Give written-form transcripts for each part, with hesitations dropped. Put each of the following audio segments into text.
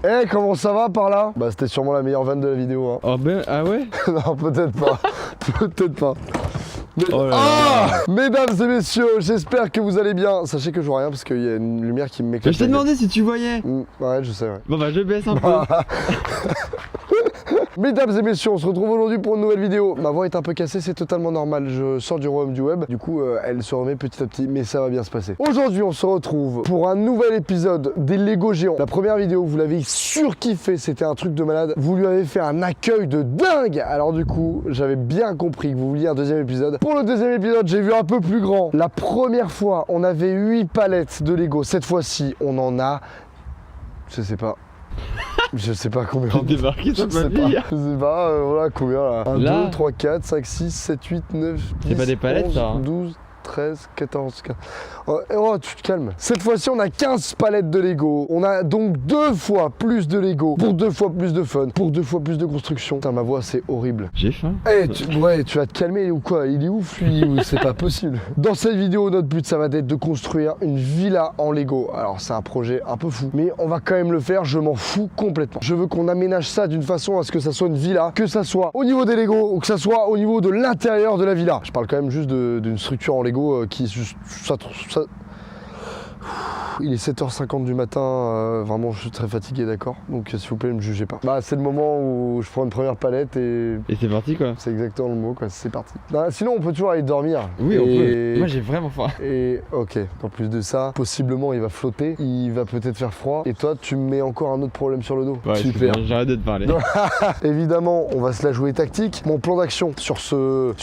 Eh, comment ça va par là? Bah c'était sûrement la meilleure vanne de la vidéo hein. Oh ben, ah ouais? Non, peut-être pas. Peut-être pas. Mais... Oh là là. Ah, mesdames et messieurs, j'espère que vous allez bien. Sachez que je vois rien parce qu'il y a une lumière qui m'éclaire. Je t'ai demandé si tu voyais. Ouais, je sais, ouais. Bon bah je baisse un peu. Mesdames et messieurs, on se retrouve aujourd'hui pour une nouvelle vidéo. Ma voix est un peu cassée, c'est totalement normal. Je sors du royaume du web. Du coup, elle se remet petit à petit, mais ça va bien se passer. Aujourd'hui, on se retrouve pour un nouvel épisode des Lego géants. La première vidéo, vous l'avez surkiffé, c'était un truc de malade. Vous lui avez fait un accueil de dingue. Alors du coup, j'avais bien compris que vous vouliez un deuxième épisode. Pour le deuxième épisode, j'ai vu un peu plus grand. La première fois, on avait 8 palettes de Lego. Cette fois-ci, on en a... Je sais pas combien. J'ai débarqué sur ma vie. Je sais pas, voilà combien là. 1, Là. 2, 3, 4, 5, 6, 7, 8, 9, 10, C'est pas des palettes, 11, ça, hein. 12, 13, 14, 15. Oh, tu te calmes. Cette fois-ci, on a 15 palettes de Lego. On a donc 2 fois plus de Lego. Pour 2 fois plus de fun. Pour 2 fois plus de construction. Putain, ma voix, c'est horrible. J'ai faim. Eh, tu vas te calmer ou quoi? Il est ouf, lui, c'est pas possible. Dans cette vidéo, notre but, ça va être de construire une villa en Lego. Alors, c'est un projet un peu fou, mais on va quand même le faire. Je m'en fous complètement. Je veux qu'on aménage ça d'une façon à ce que ça soit une villa, que ça soit au niveau des Lego ou que ça soit au niveau de l'intérieur de la villa. Je parle quand même juste d'une structure en Lego qui ça. Il est 7h50 du matin, vraiment je suis très fatigué, d'accord? Donc s'il vous plaît, ne me jugez pas. Bah c'est le moment où je prends une première palette et c'est parti quoi. C'est exactement le mot quoi, c'est parti. Bah, sinon on peut toujours aller dormir. Oui on peut. Moi j'ai vraiment faim. Et ok, en plus de ça, possiblement il va flotter, il va peut-être faire froid. Et toi tu me mets encore un autre problème sur le dos. Ouais, super. J'arrête de te parler. Évidemment, on va se la jouer tactique. Mon plan d'action sur ce...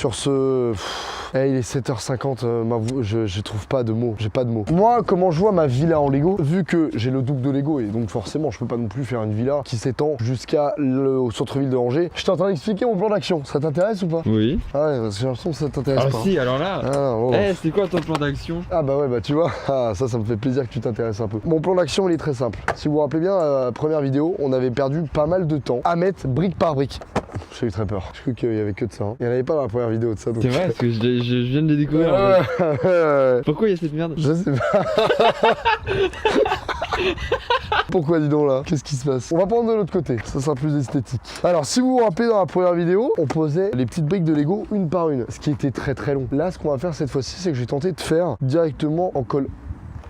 il est 7h50, je trouve pas de mots, j'ai pas de mots. Moi, comment je vois ma villa en Lego, vu que j'ai le double de Lego et donc forcément je peux pas non plus faire une villa qui s'étend au centre-ville de Angers. Je suis en train d'expliquer mon plan d'action, ça t'intéresse ou pas? Oui. Ah ouais, parce que j'ai l'impression que ça t'intéresse pas. Ah si, alors là. Ah, oh. C'est quoi ton plan d'action? Ah bah ouais, bah tu vois, ça me fait plaisir que tu t'intéresses un peu. Mon plan d'action il est très simple. Si vous vous rappelez bien, la première vidéo, on avait perdu pas mal de temps à mettre brique par brique. J'ai eu très peur. Je crois qu'il y avait que de ça. Hein. Il n'y en avait pas dans la première vidéo de ça. C'est vrai, parce que je viens de les découvrir. Pourquoi il y a cette merde? Je sais pas. Pourquoi dis donc là? Qu'est-ce qui se passe? On va prendre de l'autre côté, ça sera plus esthétique. Alors si vous vous rappelez dans la première vidéo, on posait les petites briques de Lego une par une, ce qui était très très long. Là ce qu'on va faire cette fois-ci, c'est que je vais tenter de faire directement en colle.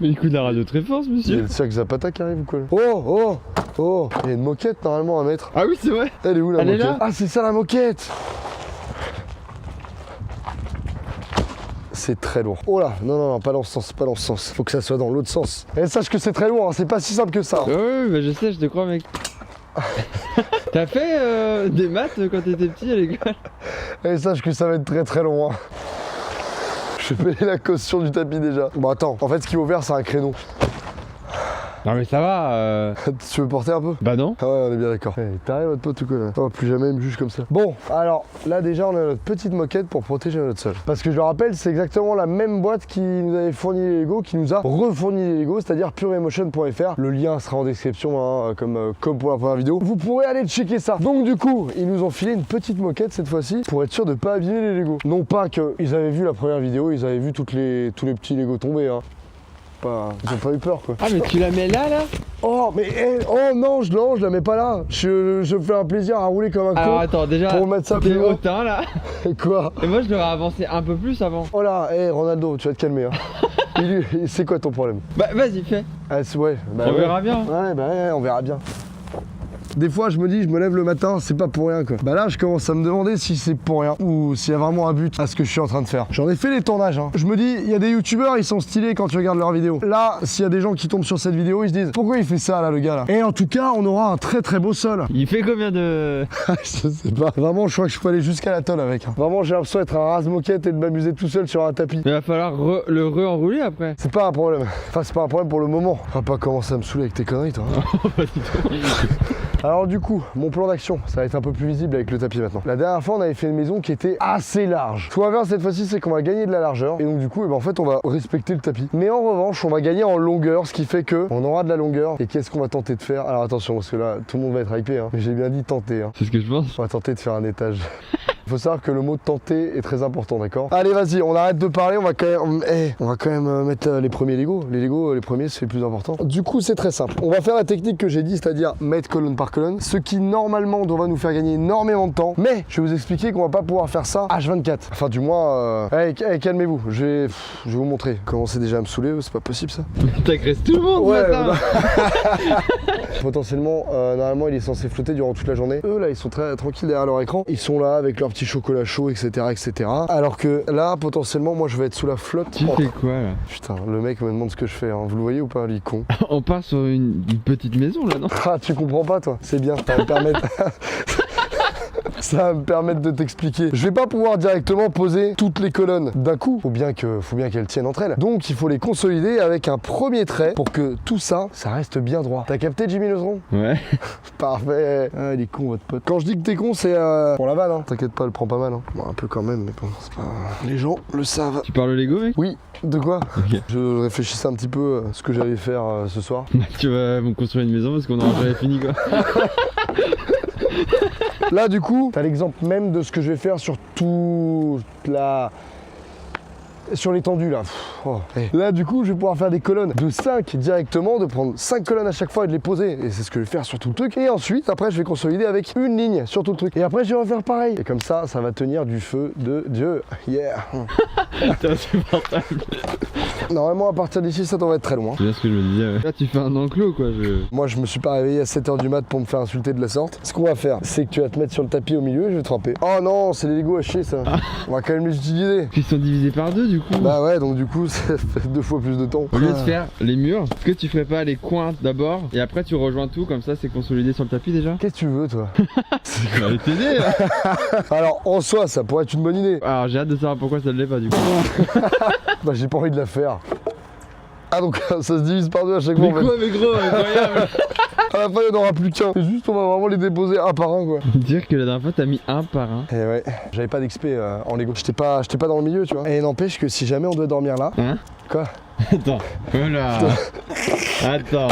Mais il écoute la radio très fort ce monsieur. Il y a le Cirque Zapata qui arrive ou quoi? Oh, il y a une moquette normalement à mettre. Ah oui c'est vrai. Elle est où la moquette? Là Ah c'est ça la moquette. C'est très lourd. Oh là, non, pas dans ce sens, pas dans ce sens. Faut que ça soit dans l'autre sens. Et sache que c'est très lourd, hein. C'est pas si simple que ça. Ouais, bah je sais, je te crois mec. T'as fait des maths quand t'étais petit à l'école? Et sache que ça va être très très long. Hein. Je vais payer la caution du tapis déjà. Bon attends, en fait ce qu'il faut faire c'est un créneau. Non mais ça va. Tu veux porter un peu? Bah non. Ah ouais on est bien d'accord. T'arrives votre pote ou quoi là? Oh, plus jamais il me juge comme ça. Bon alors là déjà on a notre petite moquette pour protéger notre sol. Parce que je le rappelle c'est exactement la même boîte qui nous avait fourni les Lego qui nous a refourni les Lego, c'est-à-dire pureemotion.fr. Le lien sera en description hein, comme pour la première vidéo. Vous pourrez aller checker ça. Donc du coup ils nous ont filé une petite moquette cette fois-ci pour être sûr de pas abîmer les Lego. Non pas qu'ils avaient vu la première vidéo, ils avaient vu tous les petits Lego tomber hein. Ils ont pas eu peur quoi. Ah mais tu la mets là? Oh mais non je la mets pas là. Je fais un plaisir à rouler comme un con. Alors attends déjà pour mettre ça plus haut. Hautain là. Quoi? Et moi je l'aurais avancé un peu plus avant. Oh là, Ronaldo, tu vas te calmer hein. C'est quoi ton problème? Bah vas-y fais. Ah ouais. Bah, on verra bien. Ouais on verra bien. Des fois, je me dis, je me lève le matin, c'est pas pour rien quoi. Bah là, je commence à me demander si c'est pour rien ou s'il y a vraiment un but à ce que je suis en train de faire. J'en ai fait les tournages. Hein. Je me dis, il y a des youtubeurs, ils sont stylés quand tu regardes leurs vidéos. Là, s'il y a des gens qui tombent sur cette vidéo, ils se disent, pourquoi il fait ça là, le gars là? Et en tout cas, on aura un très très beau sol. Il fait combien de... Je sais pas. Vraiment, je crois que je peux aller jusqu'à la tôle avec. Hein. Vraiment, j'ai l'impression d'être un rase-moquette et de m'amuser tout seul sur un tapis. Mais il va falloir le re-enrouler après. C'est pas un problème. Enfin, c'est pas un problème pour le moment. On va pas commencer à me saouler avec tes conneries, toi. Hein. Alors du coup, mon plan d'action, ça va être un peu plus visible avec le tapis maintenant. La dernière fois, on avait fait une maison qui était assez large. Ce qu'on va faire cette fois-ci, c'est qu'on va gagner de la largeur. Et donc du coup, en fait, on va respecter le tapis. Mais en revanche, on va gagner en longueur, ce qui fait que on aura de la longueur. Et qu'est-ce qu'on va tenter de faire? Alors attention, parce que là, tout le monde va être hypé. Hein. Mais j'ai bien dit tenter. Hein. C'est ce que je pense. On va tenter de faire un étage. Faut savoir que le mot tenter est très important, d'accord? Allez, vas-y, on arrête de parler, on va quand même mettre les premiers Lego. Les Lego, les premiers, c'est le plus important. Du coup, c'est très simple. On va faire la technique que j'ai dit, c'est-à-dire mettre colonne par colonne, ce qui normalement devrait nous faire gagner énormément de temps. Mais je vais vous expliquer qu'on va pas pouvoir faire ça H24. Enfin, du moins, calmez-vous. Je vais vous montrer. Commencez déjà à me saouler, c'est pas possible ça. T'agresses tout le monde, Ouais, matin. Potentiellement, normalement, il est censé flotter durant toute la journée. Eux, là, ils sont très tranquilles derrière leur écran. Ils sont là avec leur petit chocolat chaud, etc., etc. Alors que là, potentiellement, moi, je vais être sous la flotte. Tu fais quoi là? Putain, le mec me demande ce que je fais. Hein. Vous le voyez ou pas, lui, con? On part sur une petite maison là, non? Ah, tu comprends pas, toi? C'est bien, ça va me permettre. Ça va me permettre de t'expliquer. Je vais pas pouvoir directement poser toutes les colonnes d'un coup. Faut bien qu'elles tiennent entre elles. Donc il faut les consolider avec un premier trait pour que tout ça, ça reste bien droit. T'as capté, Jimmy Lezeron? Ouais. Parfait. Ah, il est con, votre pote. Quand je dis que t'es con, c'est pour la vanne, hein. T'inquiète pas, elle prend pas mal. Hein. Bon, un peu quand même, mais bon, c'est pas... Les gens le savent. Tu parles Lego, mec? Oui, de quoi? Ok. Je réfléchissais un petit peu à ce que j'allais faire ce soir. Tu vas me construire une maison parce qu'on aura jamais fini quoi. Là, du coup, t'as l'exemple même de ce que je vais faire sur toute la... Sur l'étendue, là. Là, du coup, je vais pouvoir faire des colonnes de 5 directement, de prendre 5 colonnes à chaque fois et de les poser. Et c'est ce que je vais faire sur tout le truc. Et ensuite, après, je vais consolider avec une ligne sur tout le truc. Et après, je vais refaire pareil. Et comme ça va tenir du feu de Dieu. Yeah. T'es insupportable. Normalement, à partir d'ici, ça devrait être très loin. C'est bien ce que je me disais, ouais. Là, tu fais un enclos quoi. Moi, je me suis pas réveillé à 7h du mat pour me faire insulter de la sorte. Ce qu'on va faire, c'est que tu vas te mettre sur le tapis au milieu et je vais te frapper. Oh non, c'est les Lego à chier, ça. On va quand même les utiliser. Puis ils sont divisés par deux du coup. Bah ouais, donc du coup, ça fait 2 fois plus de temps. Au lieu de faire les murs, est-ce que tu ferais pas les coins d'abord et après tu rejoins tout comme ça c'est consolidé sur le tapis déjà? Qu'est-ce que tu veux, toi? Je vais t'aider là. Alors, en soi, ça pourrait être une bonne idée. Alors j'ai hâte de savoir pourquoi ça ne l'est pas du coup. Bah, j'ai pas envie de la faire. Ah, donc ça se divise par deux à chaque fois. Mais quoi mais gros, incroyable. À la fin, il n'y en aura plus qu'un. C'est juste, on va vraiment les déposer un par un, quoi. Dire que la dernière fois t'as mis un par un. Et ouais, j'avais pas d'XP en Lego. J'étais pas dans le milieu, tu vois. Et n'empêche que si jamais on doit dormir là. Hein? Quoi? Attends, voilà. Attends.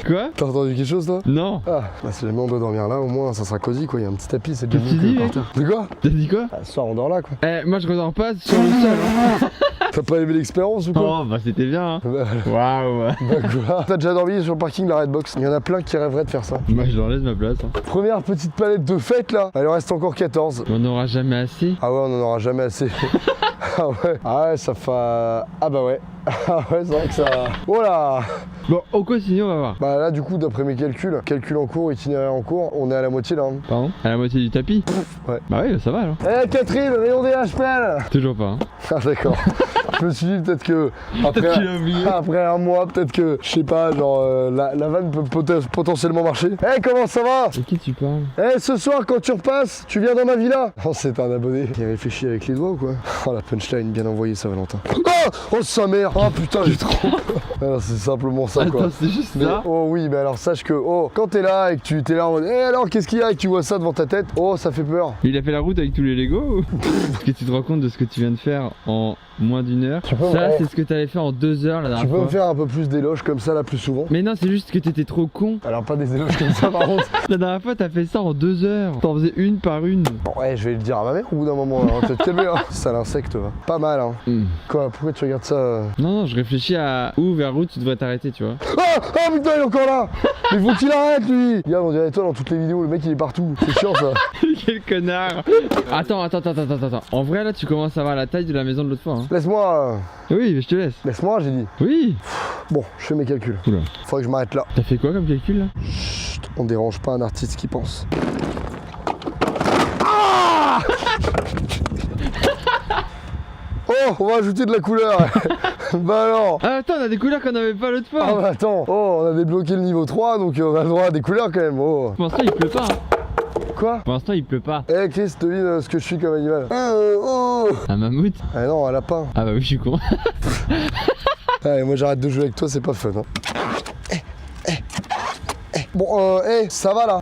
Quoi? T'as entendu quelque chose, toi? Non. Ah, bah si jamais on doit dormir là, au moins ça sera cosy, quoi. Il y a un petit tapis, c'est bien Qu'est-ce que tu mieux dis, que par mec? terre. De quoi? T'as dit quoi? Ah, ce soir, on dort là, quoi. Eh, moi je redors pas sur le sol. Hein. T'as pas aimé l'expérience ou quoi? Oh bah c'était bien hein. Bah, Waouh. quoi? T'as déjà dormi sur le parking de la Redbox? Il y en a plein qui rêveraient de faire ça. Moi je leur laisse ma place. Hein. Première petite palette de fête là. Il en reste encore 14. On n'aura jamais assez. Ah ouais, on en aura jamais assez. Ah ouais. Ah ouais, ça fait... Ah bah ouais. Ah ouais, c'est vrai que ça... Oh là. Bon, au continue, on va voir. Bah là, du coup, d'après mes calculs en cours, itinéraire en cours, on est à la moitié là. Hein. Pardon? À la moitié du tapis? Ouais. Bah ouais, ça va alors. Eh Catherine, rayon des HPL. Toujours pas. Hein. Ah d'accord. Je me suis dit peut-être que Peut-être qu'il a oublié. après un mois, peut-être que, je sais pas, genre la vanne peut potentiellement marcher. Eh comment ça va? De qui tu parles? Eh ce soir quand tu repasses, tu viens dans ma villa? Oh c'est un abonné. Il réfléchit avec les doigts ou quoi? Oh la punchline bien envoyée ça Valentin. Oh sa mère. Oh putain j'ai trop peur. Alors c'est simplement ça quoi. Attends, c'est juste Mais, ça? oh oui, mais alors sache que quand t'es là et que tu t'es là en mode alors qu'est-ce qu'il y a et que tu vois ça devant ta tête, oh ça fait peur. Il a fait la route avec tous les Lego? Est-ce que tu te rends compte de ce que tu viens de faire en moins d'1 heure? Ça c'est ce que t'avais fait en 2 heures la dernière Tu peux fois. me faire un peu plus d'éloges comme ça là plus souvent? Mais non, c'est juste que t'étais trop con. Alors pas des éloges comme ça par contre. La dernière fois t'as fait ça en 2 heures. T'en faisais une par une. Bon, ouais, je vais le dire à ma mère au bout d'un moment, hein. Tu vas te calmer, hein. Ça l'insecte, va. Pas mal, hein. Quoi, pourquoi tu regardes ça Non, je réfléchis à vers où tu devrais t'arrêter, tu vois. Ah putain, il est encore là. Mais faut qu'il arrête, lui. Regarde, on dirait toi dans toutes les vidéos, le mec il est partout. C'est chiant ça. Quel connard. Attends. En vrai, là, tu commences à voir la taille de la maison de l'autre fois. Hein. Laisse-moi, Oui, mais je te laisse. laisse-moi, j'ai dit. Oui. Bon, je fais mes calculs. Oula. Faudrait que je m'arrête là. T'as fait quoi comme calcul là? Chut, on dérange pas un artiste qui pense. Ah oh, on va ajouter de la couleur. Bah alors. Ah, attends, on a des couleurs qu'on avait pas l'autre fois. Ah bah attends. Oh, on a débloqué le niveau 3, donc on a le droit à des couleurs quand même. Oh. Pour l'instant, il pleut pas. Hein. Quoi? Pour l'instant, il pleut pas. Eh Chris, devine ce que je suis comme animal. Oh. Un mammouth? Ah non, un lapin. Ah bah oui, je suis con. Allez, moi j'arrête de jouer avec toi, c'est pas fun. Hein. Bon, ça va là.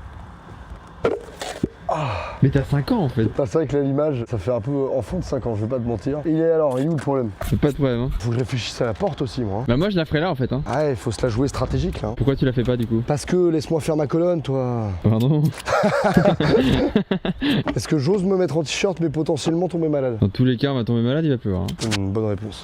Oh, Mais t'as 5 ans en fait. C'est vrai que là, l'image, ça fait un peu enfant de 5 ans, je vais pas te mentir. Il est où le problème? C'est pas de problème hein. Faut que je réfléchisse à la porte aussi, moi. Bah moi je la ferai là en fait hein. Ah ouais, faut se la jouer stratégique là. Pourquoi tu la fais pas du coup? Parce que laisse-moi faire ma colonne, toi. Pardon. Est-ce que j'ose me mettre en t-shirt mais potentiellement tomber malade? Dans tous les cas on va tomber malade, il va pleuvoir hein. Une bonne réponse.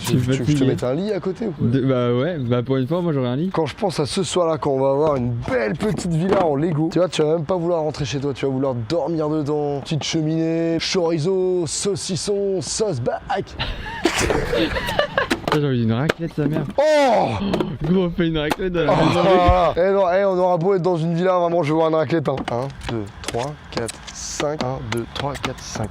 Tu veux que je te mette un lit à côté ou quoi? Bah ouais, bah pour une fois moi j'aurai un lit. Quand je pense à ce soir-là, quand on va avoir une belle petite villa en Lego, tu vois, tu vas même pas vouloir rentrer chez toi, tu vas vouloir dormir dedans. Petite cheminée, chorizo, saucisson, sauce bac. J'ai envie d'une raclette sa mère. Oh, Gros on fait une raclette à la maison. Eh non, on aura beau être dans une villa, vraiment je veux voir une raclette. 1, 2, 3, 4, 5. 1, 2, 3, 4, 5.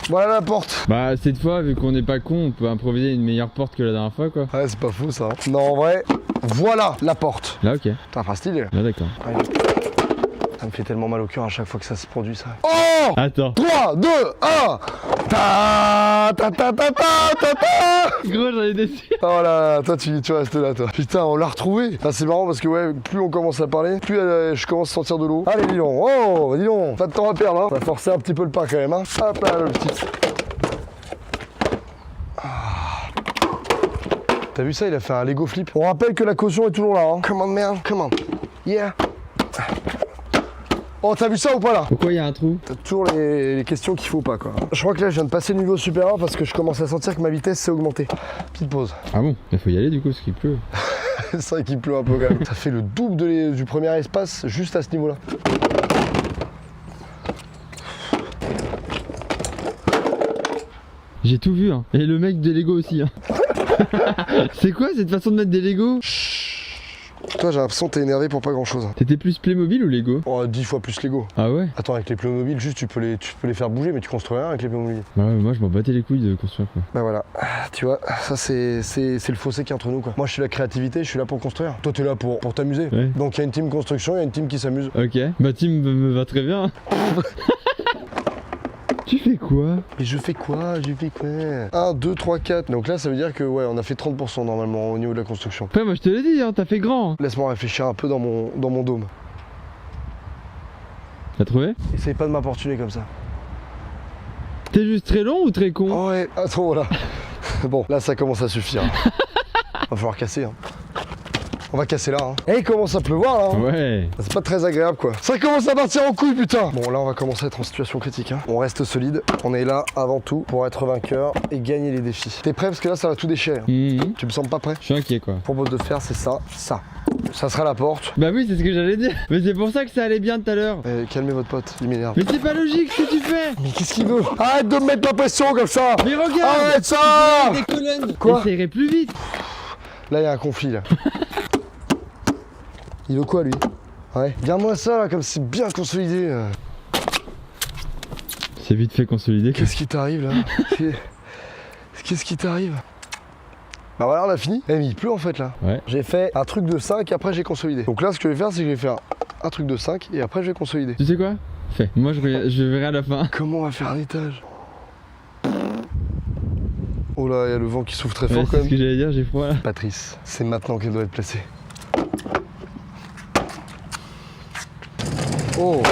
Voilà la porte. Bah cette fois vu qu'on n'est pas con, on peut improviser une meilleure porte que la dernière fois quoi. Ouais, c'est pas fou ça. Non, en vrai, voilà la porte. Là ok. Putain, pas stylé. Là d'accord. Ça me fait tellement mal au cœur à chaque fois que ça se produit ça. Oh, Attends. 3, 2, 1. Ta ta ta ta ta ta ta. Gros j'en ai déçu. Oh là, toi tu restes là toi. Putain, on l'a retrouvé. Ah, c'est marrant parce que ouais, plus on commence à parler, plus je commence à sortir de l'eau. Allez, dis donc. Oh, bah dis donc. Pas de temps à perdre, hein. On va forcer un petit peu le pas quand même, hein. Hop là, le petit. T'as vu ça, il a fait un Lego flip. On rappelle que la caution est toujours là, hein. Come on, man, come on. Yeah. Oh, t'as vu ça ou pas là? Pourquoi il y a un trou? T'as toujours les questions qu'il faut pas quoi. Je crois que là je viens de passer le niveau supérieur parce que je commence à sentir que ma vitesse s'est augmentée. Petite pause. Ah bon? Il faut y aller du coup parce qu'il pleut. C'est vrai qu'il pleut un peu quand même. Ça fait le double du premier espace juste à ce niveau là. J'ai tout vu hein. Et le mec des Lego aussi hein. C'est quoi cette façon de mettre des Lego? Toi j'ai l'impression que t'es énervé pour pas grand chose. T'étais plus Playmobil ou Lego? Oh, 10 fois plus Lego. Ah ouais? Attends, avec les Playmobil, juste tu peux les faire bouger, mais tu construis rien avec les Playmobil. Bah ouais, moi je m'en battais les couilles de construire quoi. Bah voilà, tu vois, ça c'est le fossé qui est entre nous quoi. Moi je suis la créativité, je suis là pour construire. Toi t'es là pour t'amuser. Ouais. Donc il y a une team construction, il y a une team qui s'amuse. Ok, bah team me va très bien. Tu fais quoi? Mais je fais quoi? 1, 2, 3, 4. Donc là ça veut dire que ouais, on a fait 30% normalement au niveau de la construction. Après moi je te l'ai dit hein, t'as fait grand. Laisse-moi réfléchir un peu dans mon dôme. T'as trouvé? Essaye pas de m'importuner comme ça. T'es juste très long ou très con? Oh ouais, attends voilà. Bon, là ça commence à suffire. Va falloir casser hein. On va casser là hein. Et il commence à pleuvoir là hein. Ouais. C'est pas très agréable quoi. Ça commence à partir en couille putain. Bon là on va commencer à être en situation critique hein. On reste solide. On est là avant tout pour être vainqueur et gagner les défis. T'es prêt parce que là ça va tout déchirer hein. Tu me sens pas prêt? Je suis inquiet quoi. Propose de faire c'est ça. Ça sera la porte. Bah oui c'est ce que j'allais dire. Mais c'est pour ça que ça allait bien tout à l'heure. Calmez votre pote, il m'énerve. Mais c'est pas logique ce que tu fais. Mais qu'est-ce qu'il veut? Arrête de me mettre la pression comme ça. Mais regarde. Arrête ça. Des colonnes. Quoi? Ça irait plus vite. Là il y a un conflit là. Il veut quoi lui? Ouais. Viens-moi ça là, comme c'est bien consolidé. C'est vite fait consolidé. Qu'est-ce qui t'arrive là? Qu'est-ce qui t'arrive? Bah voilà, on a fini. Eh mais il pleut en fait là. Ouais. J'ai fait un truc de 5 et après j'ai consolidé. Donc là ce que je vais faire c'est que je vais faire un truc de 5 et après je vais consolider. Tu sais quoi? Fais. Moi je verrai à la fin. Comment on va faire un étage? Oh là, il y a le vent qui souffle très fort Ouais, quand c'est ce même. que j'allais dire, j'ai froid là. Patrice, c'est maintenant qu'elle doit être placée. Oh!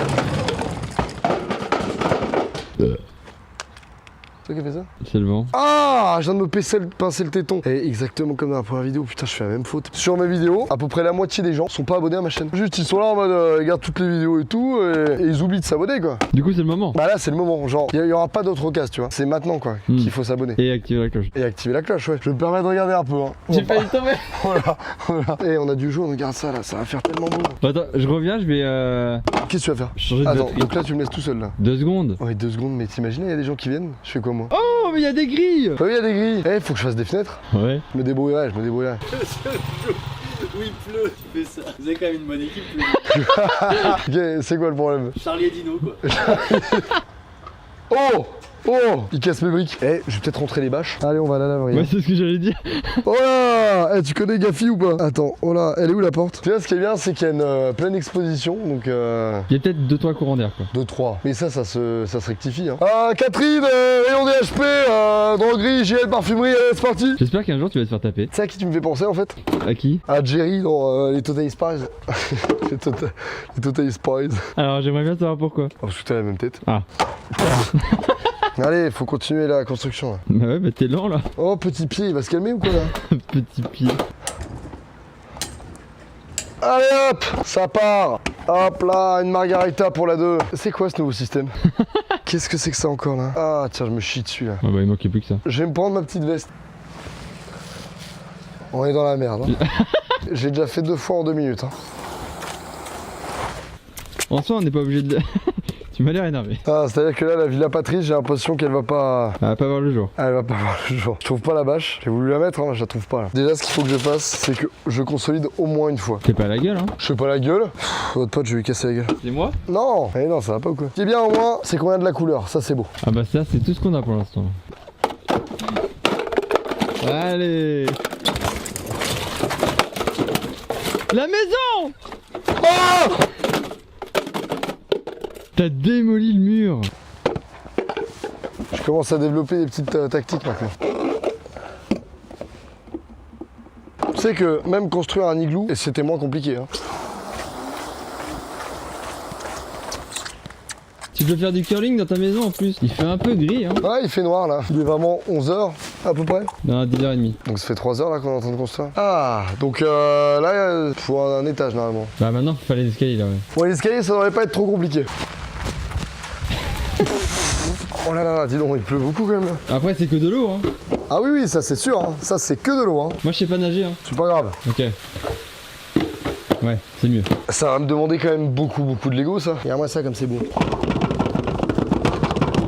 C'est toi qui as fait ça? C'est le vent. Ah, je viens de me pincer le téton. Et exactement comme dans la première vidéo, putain, je fais la même faute. Sur mes vidéos, à peu près la moitié des gens sont pas abonnés à ma chaîne. Juste, ils sont là en mode, ils regardent toutes les vidéos et tout, et ils oublient de s'abonner quoi. Du coup c'est le moment. Bah là, c'est le moment, genre, il y aura pas d'autre occasion, tu vois. C'est maintenant quoi qu'il faut s'abonner. Et activer la cloche. Et activer la cloche, ouais. Je me permets de regarder un peu, hein. J'ai failli tomber. Voilà. Et on a du jaune, regarde ça là, ça va faire tellement beau. Attends, je reviens, je vais Qu'est-ce que tu vas faire? changer de Attends, batterie. donc là, tu me laisses tout seul là. 2 secondes. Ouais, 2 secondes, mais t'imagines, il y a des gens qui viennent. Je fais quoi moi? Oh mais il y a des grilles. Bah oui, il y a des grilles. Eh, faut que je fasse des fenêtres. Ouais. Je me débrouillerai. Oui, il pleut, tu fais ça. Vous avez quand même une bonne équipe, tous les deux. Ok, c'est quoi le problème? Charlie et Dino, quoi. Oh! Oh, il casse mes briques. Eh, je vais peut-être rentrer les bâches. Allez, on va à la laverie. Ouais, c'est ce que j'allais dire. Oh là, eh, tu connais Gafi ou pas? Attends, oh là, elle est où la porte? Tu vois, ce qui est bien, c'est qu'il y a une pleine exposition, donc Il y a peut-être 2-3 courants d'air quoi. 2-3. Mais ça se rectifie. Hein. Catherine, rayon DHP, droguerie, JL, parfumerie, c'est parti. J'espère qu'un jour tu vas te faire taper. Tu sais à qui tu me fais penser en fait? À qui? À Jerry dans les Total Spies. les Total Spies. Alors j'aimerais bien savoir pourquoi. Oh, parce que t'as la même tête. Ah. Allez, faut continuer la construction là. Bah ouais, bah t'es lent là. Oh, petit pied, il va se calmer ou quoi là? Petit pied. Allez hop, ça part. Hop là, une margarita pour la 2. C'est quoi ce nouveau système? Qu'est-ce que c'est que ça encore là? Ah tiens, je me chie dessus là. Ah bah il manquait plus que ça. Je vais me prendre ma petite veste. On est dans la merde. Hein. J'ai déjà fait 2 fois en 2 minutes. Hein. En soi on n'est pas obligé de... Tu m'as l'air énervé. Ah, c'est-à-dire que là, la Villa Patrice, j'ai l'impression qu'elle va pas... Elle va pas voir le jour. Elle va pas voir le jour. Je trouve pas la bâche. J'ai voulu la mettre, hein, je la trouve pas là. Déjà, ce qu'il faut que je fasse, c'est que je consolide au moins une fois. T'es pas à la gueule hein. Je fais pas la gueule. Votre pote, je vais lui casser la gueule. C'est moi? Non, eh non, ça va pas ou quoi? Ce qui est bien au moins, c'est qu'on a de la couleur. Ça, c'est beau. Ah bah ça c'est tout ce qu'on a pour l'instant. Allez. La maison! Oh! T'as démoli le mur. Je commence à développer des petites tactiques maintenant. Tu sais que même construire un igloo, c'était moins compliqué. Hein. Tu peux faire du curling dans ta maison en plus. Il fait un peu gris hein. Ouais, il fait noir là. Il est vraiment 11h à peu près. Non, 10h30. Donc ça fait 3 heures là qu'on est en train de construire. Ah, donc là, il faut un étage normalement. Bah maintenant faut faire les escaliers là ouais. Bon, l'escalier, ça devrait pas être trop compliqué. Oh là là, dis donc, il pleut beaucoup quand même. Là. Après c'est que de l'eau hein. Ah oui, oui, ça c'est sûr. Hein. Ça c'est que de l'eau. Hein. Moi je sais pas nager hein. C'est pas grave. Ok. Ouais, c'est mieux. Ça va me demander quand même beaucoup de Lego ça. Regarde-moi ça comme c'est beau.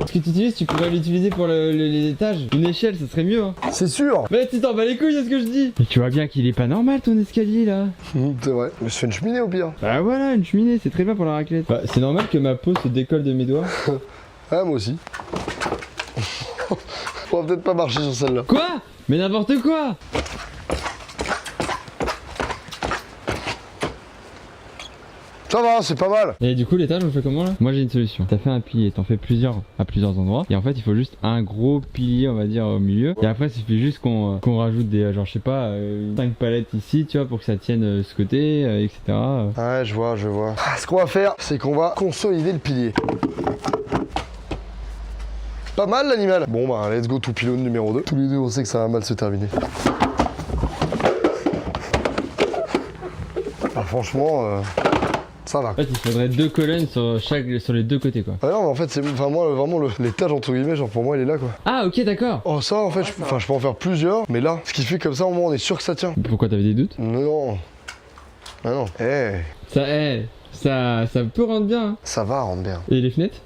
Ce que tu utilises, tu pourrais l'utiliser pour les étages. Une échelle, ça serait mieux hein. C'est sûr. Mais tu t'en bats les couilles, c'est ce que je dis. Mais tu vois bien qu'il est pas normal ton escalier là. C'est vrai. Je me suis fait une cheminée au pire. Bah voilà, une cheminée, c'est très bien pour la raclette. Bah, c'est normal que ma peau se décolle de mes doigts. Ah, moi aussi. On va peut-être pas marcher sur celle-là. Quoi? Mais n'importe quoi. Ça va, c'est pas mal. Et du coup l'étage on le fait comment là? Moi j'ai une solution. T'as fait un pilier, t'en fais plusieurs à plusieurs endroits. Et en fait il faut juste un gros pilier on va dire au milieu. Et après il suffit juste qu'on rajoute des genre je sais pas 5 palettes ici tu vois pour que ça tienne ce côté etc. Ouais, je vois. Ce qu'on va faire, c'est qu'on va consolider le pilier. Pas mal l'animal. Bon bah let's go tout pylône numéro 2. Tous les deux on sait que ça va mal se terminer. Ah, franchement, ça va. En fait il faudrait 2 colonnes sur les 2 côtés quoi. Ah non mais en fait c'est enfin moi vraiment l'étage entre guillemets genre pour moi il est là quoi. Ah ok d'accord. Oh ça en fait je peux en faire plusieurs mais là ce qui fait comme ça au moins on est sûr que ça tient. Pourquoi t'avais des doutes? Non. Ah non. Ça peut rendre bien hein. Ça va rendre bien. Et les fenêtres?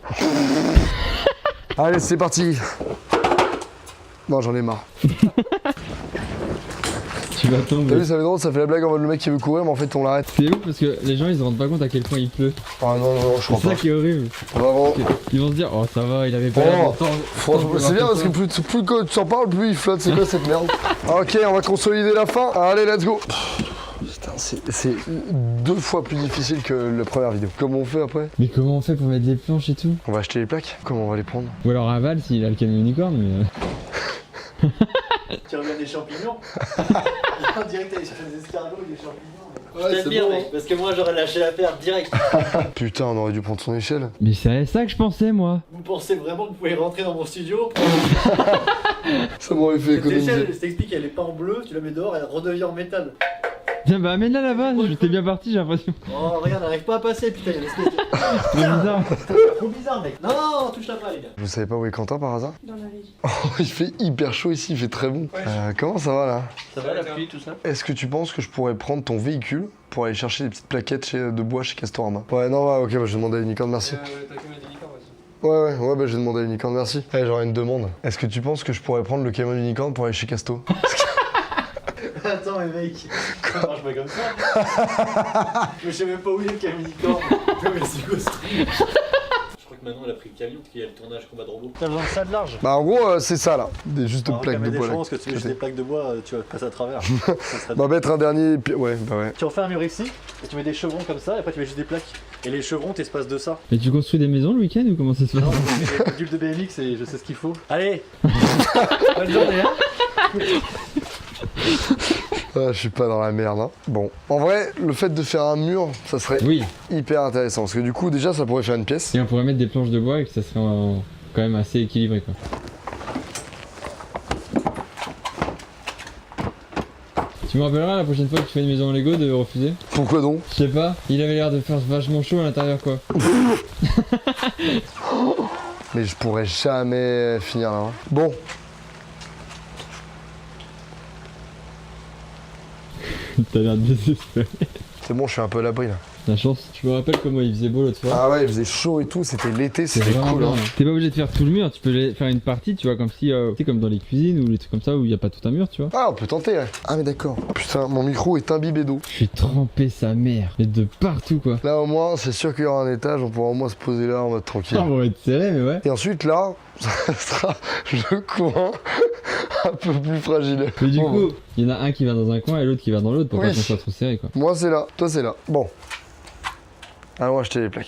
Allez c'est parti. Non j'en ai marre. Tu vas tomber. T'as vu ça fait drôle, ça fait la blague en mode le mec qui veut courir mais en fait on l'arrête. C'est ouf parce que les gens ils se rendent pas compte à quel point il pleut. Ah non je crois C'est pas. ça qui est horrible. Vraiment. Ils vont se dire oh ça va il avait pas l'air longtemps. Franchement, c'est bien parce que plus tu t'en parles, plus il flotte. C'est quoi cette merde? Ok, on va consolider la fin. Allez, let's go. Putain, c'est 2 fois plus difficile que la première vidéo. Comment on fait après? Mais comment on fait pour mettre les planches et tout? On va acheter les plaques. Comment on va les prendre? Ou alors à Val s'il a le camion unicorne mais... Tu reviens des champignons? En direct aller chercher des escargots et des champignons. Ouais, Je t'admire bon. mec, parce que moi j'aurais lâché l'affaire direct. Putain, on aurait dû prendre son échelle. Mais c'est ça que je pensais moi. Vous pensez vraiment que vous pouvez rentrer dans mon studio? Ça m'aurait fait Cette échelle, économiser. je t'explique, elle est pas en bleu, tu la mets dehors, elle redevient en métal. Tiens bah amène-la là-bas, j'étais bien parti j'ai l'impression. Oh regarde, elle arrive pas à passer, putain, il y a une espèce de... C'est bizarre. Trop bizarre mec. Non, touche-la pas les gars. Vous savez pas où est Quentin par hasard? Dans la régie. Oh, il fait hyper chaud ici, il fait très bon. Comment ça va là? Ça va la pluie, tout ça? Est-ce que tu penses que je pourrais prendre ton véhicule pour aller chercher des petites plaquettes de bois chez Castorama? Ouais, non, ouais, ok, bah, je vais demander à l'unicorne, merci. Ouais, bah je vais demander à l'unicorne, merci. Allez, j'aurais une demande. Est-ce que tu penses que je pourrais prendre le camion d'unicorne pour aller chez Casto? Attends mais mec, ça marche pas comme ça. Je sais même pas où il est le camion unicorne. Mais c'est quoi ce truc? Je crois que maintenant elle a pris le camion parce qu'il y a le tournage combat de robot. T'as besoin de ça de large? Bah en gros c'est ça là, des juste Alors, plaques de des bois. chances que tu mets juste des plaques de bois, tu vas passer à travers. Ça serait On va mettre un dernier, ouais bah ouais. Tu refais un mur ici, et tu mets des chevrons comme ça, et après tu mets juste des plaques. Et les chevrons, t'espaces de ça. Mais tu construis des maisons le week-end ou comment ça se Non, passe? j'ai des modules de BMX et je sais ce qu'il faut. Allez. Bonne journée, hein. Ah, je suis pas dans la merde hein. Bon, en vrai, le fait de faire un mur, ça serait Oui, hyper intéressant, parce que du coup déjà ça pourrait faire une pièce. et on pourrait mettre des planches de bois et que ça serait quand même assez équilibré quoi. Tu me rappelleras la prochaine fois que tu fais une maison en Lego de refuser? Pourquoi donc? Je sais pas, il avait l'air de faire vachement chaud à l'intérieur quoi. Mais je pourrais jamais finir là. Hein. Bon. T'as l'air désespéré. C'est bon, je suis un peu à l'abri là. La chance, je me rappelle comment il faisait beau l'autre fois. Ah ouais, il faisait chaud et tout, c'était l'été, C'est c'était vraiment cool. bien, Hein. hein. T'es pas obligé de faire tout le mur, tu peux faire une partie, tu vois, comme si, tu sais, comme dans les cuisines ou les trucs comme ça où il y a pas tout un mur, tu vois. Ah, on peut tenter, ouais. Ah mais d'accord. Putain, mon micro est imbibé d'eau. Je suis trempé sa mère, mais de partout quoi. Là au moins, c'est sûr qu'il y aura un étage, on pourra au moins se poser là en mode tranquille. Ah, on va être serré, mais ouais. Et ensuite là, ça sera le coin un peu plus fragile. Mais du Bon, coup, il y en a un qui va dans un coin et l'autre qui va dans l'autre pour Oui. pas qu'on soit trop serré quoi. moi c'est là, toi c'est là. Bon. Allons acheter les plaques.